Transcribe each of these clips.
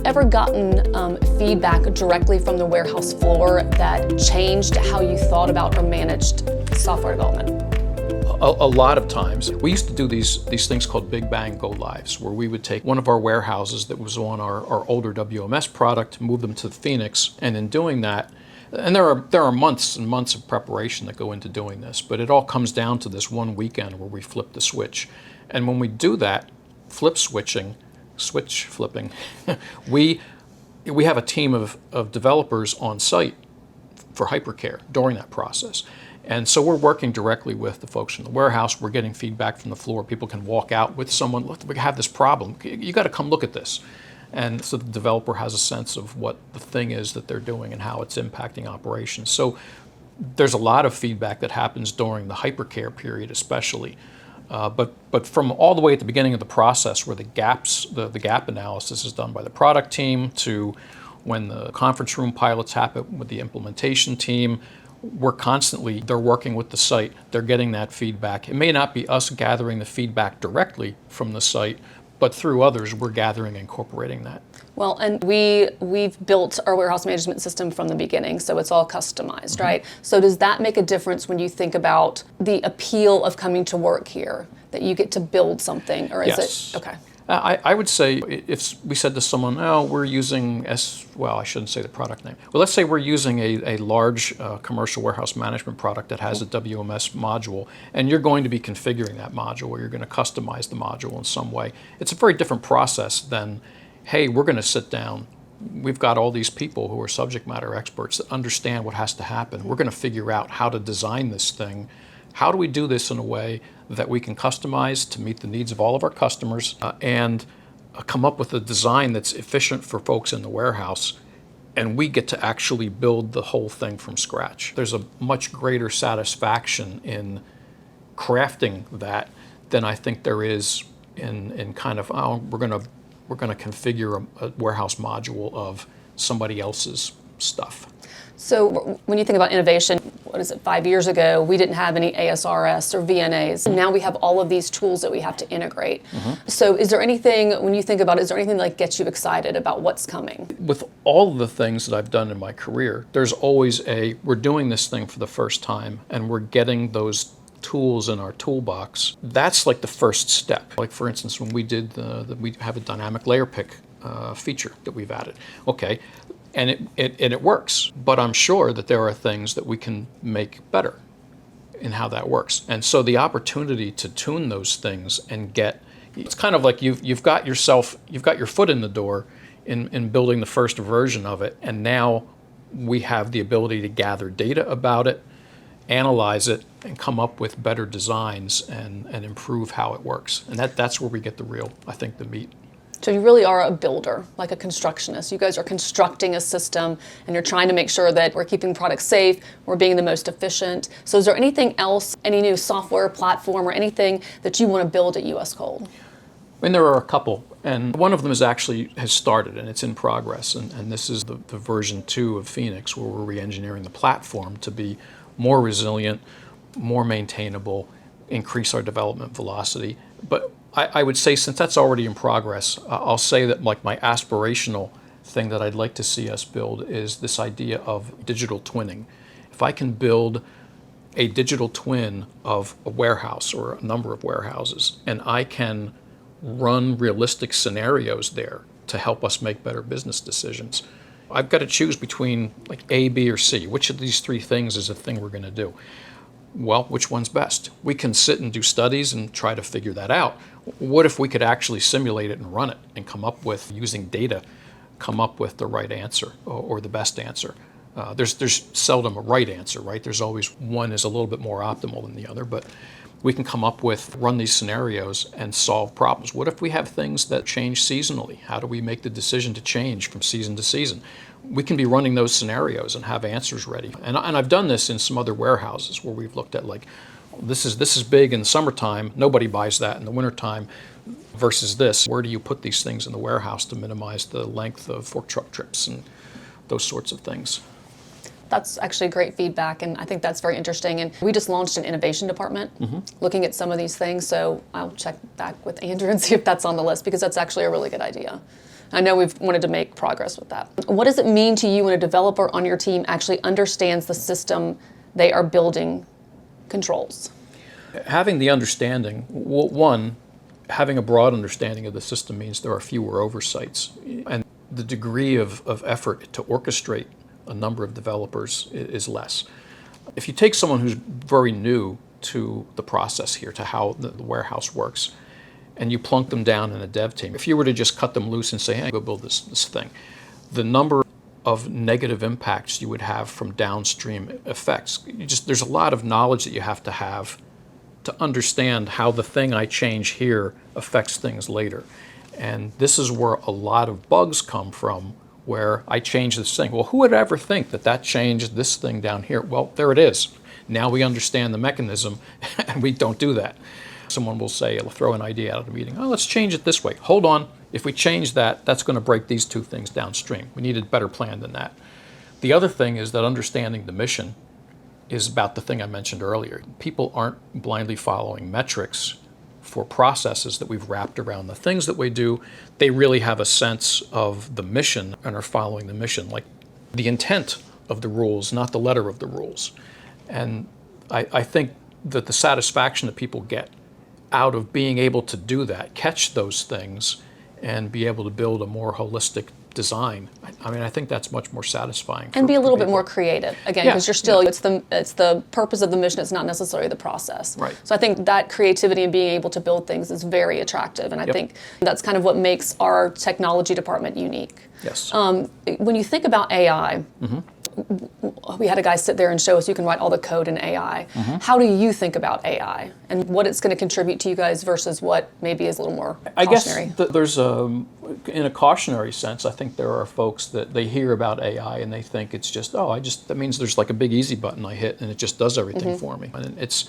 ever gotten feedback directly from the warehouse floor that changed how you thought about or managed software development? A lot of times. We used to do these things called Big Bang Go Lives, where we would take one of our warehouses that was on our older WMS product, move them to Phoenix, and in doing that, and there are months and months of preparation that go into doing this, but it all comes down to this one weekend where we flip the switch. And when we do that, switch flipping, we have a team of developers on site for hypercare during that process. And so we're working directly with the folks in the warehouse. We're getting feedback from the floor. People can walk out with someone, look, we have this problem. You got to come look at this. And so the developer has a sense of what the thing is that they're doing and how it's impacting operations. So there's a lot of feedback that happens during the hypercare period especially. But from all the way at the beginning of the process where the gap analysis is done by the product team to when the conference room pilots happen with the implementation team, they're working with the site, they're getting that feedback. It may not be us gathering the feedback directly from the site, but through others, we're gathering and incorporating that. Well, and we've built our warehouse management system from the beginning, so it's all customized, mm-hmm. right? So does that make a difference when you think about the appeal of coming to work here, that you get to build something, or is yes. it, okay. I would say if we said to someone, oh, we're using I shouldn't say the product name. Well, let's say we're using a large commercial warehouse management product that has a WMS module, and you're going to be configuring that module, or you're going to customize the module in some way. It's a very different process than, hey, we're going to sit down. We've got all these people who are subject matter experts that understand what has to happen. We're going to figure out how to design this thing. How do we do this in a way that we can customize to meet the needs of all of our customers and come up with a design that's efficient for folks in the warehouse, and we get to actually build the whole thing from scratch. There's a much greater satisfaction in crafting that than I think there is in kind of, we're going to configure a warehouse module of somebody else's stuff. So when you think about innovation, 5 years ago, we didn't have any ASRS or VNAs. And now we have all of these tools that we have to integrate. Mm-hmm. So is there anything, when you think about it, is there anything that gets you excited about what's coming? With all of the things that I've done in my career, there's always we're doing this thing for the first time, and we're getting those tools in our toolbox. That's like the first step. Like for instance, when we did we have a dynamic layer pick feature that we've added. Okay. And it works, but I'm sure that there are things that we can make better in how that works. And so the opportunity to tune those things and it's kind of like you've got your foot in the door in building the first version of it, and now we have the ability to gather data about it, analyze it, and come up with better designs and improve how it works. And that's where we get the meat. So you really are a builder, like a constructionist. You guys are constructing a system, and you're trying to make sure that we're keeping products safe, we're being the most efficient. So is there anything else, any new software platform or anything that you want to build at US Cold? I mean, there are a couple, and one of them has started, and it's in progress, and this is the version 2 of Phoenix, where we're re-engineering the platform to be more resilient, more maintainable, increase our development velocity. But I would say, since that's already in progress, I'll say that like my aspirational thing that I'd like to see us build is this idea of digital twinning. If I can build a digital twin of a warehouse or a number of warehouses, and I can run realistic scenarios there to help us make better business decisions, I've got to choose between like A, B, or C. Which of these 3 things is the thing we're going to do? Well, which one's best? We can sit and do studies and try to figure that out. What if we could actually simulate it and run it and come up with, using data, come up with the right answer or the best answer? There's seldom a right answer, right? There's always one is a little bit more optimal than the other, but we can come up with, run these scenarios and solve problems. What if we have things that change seasonally? How do we make the decision to change from season to season? We can be running those scenarios and have answers ready. And I've done this in some other warehouses where we've looked at like, this is big in the summertime, nobody buys that in the wintertime, versus this. Where do you put these things in the warehouse to minimize the length of fork truck trips and those sorts of things? That's actually great feedback, and I think that's very interesting. And we just launched an innovation department looking at some of these things, so I'll check back with Andrew and see if that's on the list, because that's actually a really good idea. I know we've wanted to make progress with that. What does it mean to you when a developer on your team actually understands the system they are building controls? Having the understanding, one, having a broad understanding of the system means there are fewer oversights. And the degree of effort to orchestrate a number of developers is less. If you take someone who's very new to the process here, to how the warehouse works, and you plunk them down in a dev team, if you were to just cut them loose and say, hey, go build this thing, the number of negative impacts you would have from downstream effects, there's a lot of knowledge that you have to understand how the thing I change here affects things later. And this is where a lot of bugs come from, where I change this thing. Well, who would ever think that changed this thing down here? Well, there it is. Now we understand the mechanism, and we don't do that. Someone will say, they'll throw an idea out of the meeting. Oh, let's change it this way. Hold on. If we change that, that's going to break these two things downstream. We need a better plan than that. The other thing is that understanding the mission is about the thing I mentioned earlier. People aren't blindly following metrics for processes that we've wrapped around the things that we do. They really have a sense of the mission and are following the mission, like the intent of the rules, not the letter of the rules. And I think that the satisfaction that people get out of being able to do that, catch those things, and be able to build a more holistic design, I think that's much more satisfying. And be a little bit more creative, again, because Yeah, you're still, yeah. it's the purpose of the mission, it's not necessarily the process. Right. So I think that creativity and being able to build things is very attractive, and I Yep. think that's kind of what makes our technology department unique. Yes. When you think about AI, we had a guy sit there and show us you can write all the code in AI. How do you think about AI and what it's going to contribute to you guys versus what maybe is a little more cautionary? I guess there's in a cautionary sense, I think there are folks that they hear about AI and they think it's just, that means there's like a big easy button I hit and it just does everything for me. And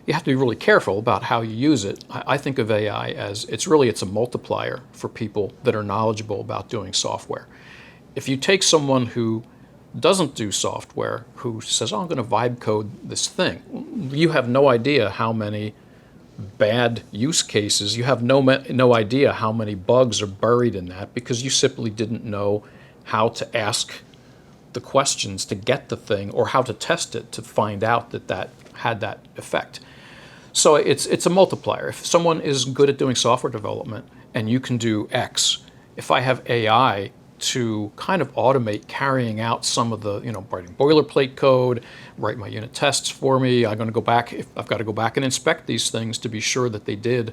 you have to be really careful about how you use it. I think of AI as it's a multiplier for people that are knowledgeable about doing software. If you take someone who doesn't do software, who says, I'm going to vibe code this thing, you have no idea how many bad use cases, you have no idea how many bugs are buried in that because you simply didn't know how to ask the questions to get the thing or how to test it to find out that had that effect. So it's a multiplier. If someone is good at doing software development and you can do X, if I have AI to kind of automate carrying out some of the, writing boilerplate code, write my unit tests for me, I've got to go back and inspect these things to be sure that they did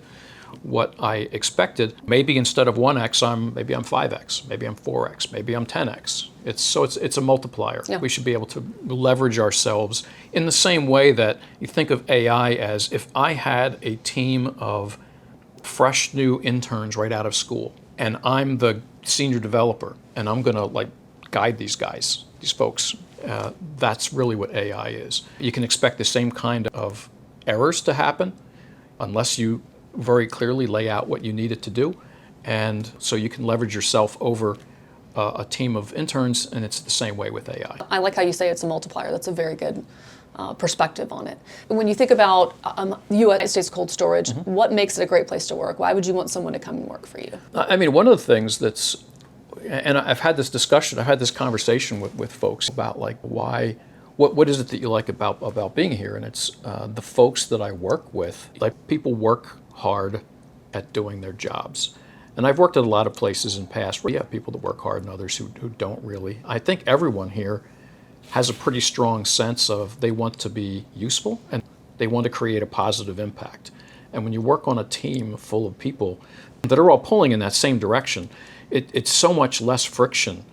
what I expected. Maybe instead of 1x, maybe I'm 5x, maybe I'm 4x, maybe I'm 10x. It's a multiplier. Yeah. We should be able to leverage ourselves in the same way that you think of AI as if I had a team of fresh new interns right out of school, and I'm the senior developer, and I'm going to guide these folks. That's really what AI is. You can expect the same kind of errors to happen unless you very clearly lay out what you need it to do. And so you can leverage yourself over a team of interns, and it's the same way with AI. I like how you say it's a multiplier. That's a very good perspective on it. When you think about United States cold storage, what makes it a great place to work? Why would you want someone to come and work for you? One of the things and I've had this conversation with folks about what is it that you like about being here? And it's the folks that I work with. People work hard at doing their jobs. And I've worked at a lot of places in the past where you have people that work hard and others who don't really. I think everyone here has a pretty strong sense of they want to be useful and they want to create a positive impact. And when you work on a team full of people that are all pulling in that same direction, it's so much less friction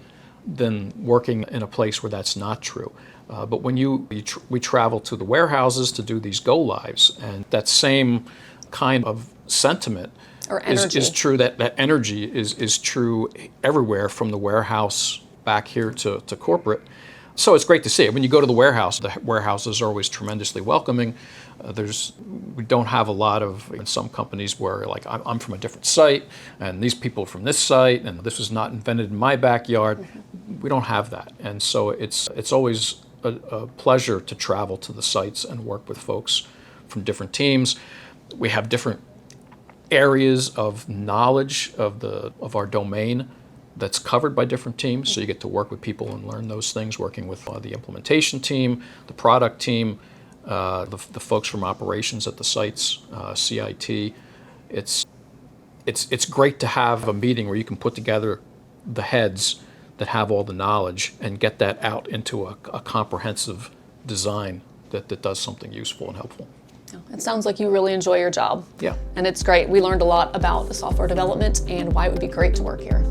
than working in a place where that's not true. But when we travel to the warehouses to do these go-lives, and that same kind of sentiment is true, that energy is true everywhere from the warehouse back here to corporate. So it's great to see it. When you go to the warehouses are always tremendously welcoming. We don't have a lot of, in some companies where I'm from a different site and these people are from this site and this was not invented in my backyard. We don't have that. And so it's always a pleasure to travel to the sites and work with folks from different teams. We have different areas of knowledge of our domain that's covered by different teams. So you get to work with people and learn those things, working with the implementation team, the product team, the folks from operations at the sites, CIT. It's great to have a meeting where you can put together the heads that have all the knowledge and get that out into a comprehensive design that does something useful and helpful. It sounds like you really enjoy your job. Yeah. And it's great. We learned a lot about the software development and why it would be great to work here.